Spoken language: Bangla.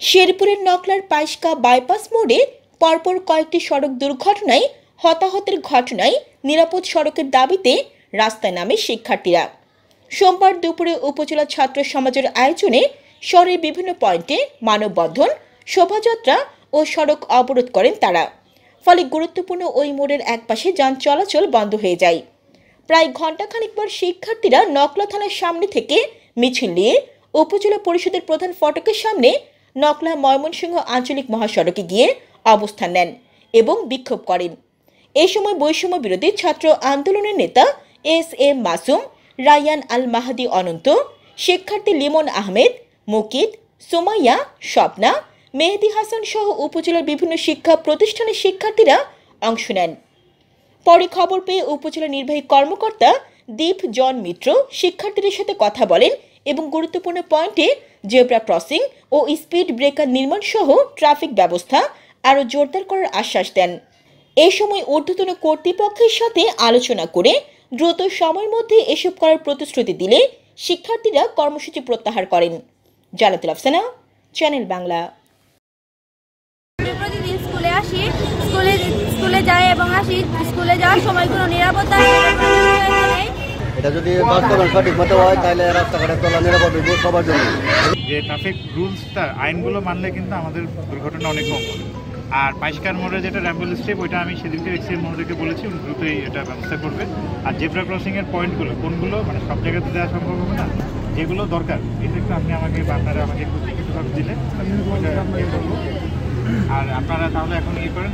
শেরপুরের নকলার পাইশকা বাইপাস মোড়ে পরপর কয়েকটি সড়ক দুর্ঘটনায় হতাহতের ঘটনায় নিরাপদ সড়কের দাবিতে রাস্তায় নামে শিক্ষার্থীরা। সোমবার দুপুরে উপজেলা ছাত্র সমাজের আয়োজনে শহরের বিভিন্ন পয়েন্টে মানববন্ধন, শোভাযাত্রা ও সড়ক অবরোধ করেন তারা। ফলে গুরুত্বপূর্ণ ওই মোড়ের একপাশে যান চলাচল বন্ধ হয়ে যায়। প্রায় ঘণ্টাখানেক পর শিক্ষার্থীরা নকলা থানার সামনে থেকে মিছিল নিয়ে উপজেলা পরিষদের প্রধান ফটকের সামনে নকলা ময়মনসিংহ আঞ্চলিক মহাসড়কে গিয়ে অবস্থান নেন এবং বিক্ষোভ করেন। এই সময় বৈষম্য বিরোধী ছাত্র আন্দোলনের নেতা এস.এম. মাসুম, রায়ান আল মাহাদি অনন্ত, শিক্ষার্থী লিমন আহমেদ, মুকিত, সুমাইয়া, স্বপ্না, মেহেদি হাসান সহ উপজেলার বিভিন্ন শিক্ষা প্রতিষ্ঠানের শিক্ষার্থীরা অংশ নেন। পরে খবর পেয়ে উপজেলা নির্বাহী কর্মকর্তা দীপ জন মিত্র শিক্ষার্থীদের সাথে কথা বলেন এবং গুরুত্বপূর্ণ পয়েন্টে জেব্রা ক্রসিং ও স্পিড ব্রেকার নির্মাণ সহ ট্রাফিক ব্যবস্থা আরও জোরদার করার আশ্বাস দেন। এই সময় ঊর্ধ্বতন কর্তৃপক্ষের সাথে আলোচনা করে দ্রুত সময়ের মধ্যে এসব করার প্রতিশ্রুতি দিলে শিক্ষার্থীরা কর্মসূচি প্রত্যাহার করেন। জালাতুল আফসানা, চ্যানেল বাংলা। প্রতিদিন স্কুলে আসি, স্কুলে যাই এবং আসি। স্কুলে যাওয়ার সময় কোনো নিরাপত্তা এটা যদি বাস্তবায়ন সঠিক মতো হয় তাহলে রাস্তাঘাটে চলা নিরাপদ হইব সবার জন্য। যে ট্রাফিক রুলসটা, আইনগুলো মানলে কিন্তু আমাদের দুর্ঘটনা অনেক কম হবে। আর পাইশকার মোড়ে যেটা র্যাম্বল স্ট্রিপ, ওইটা আমি সেদিনকে এক্সিডেন্ট মোড়কে বলেছি দ্রুতই এটা ব্যবস্থা করবে। আর জেব্রা ক্রসিংয়ের পয়েন্টগুলো কোনগুলো মানে সব জায়গাতে দেওয়া সম্ভব হবে না, যেগুলো দরকার এটা একটু আপনি আমাকে বা আপনারা আমাকে একটু লিখিতভাবে দিলে আর আপনারা তাহলে এখন ইয়ে করেন।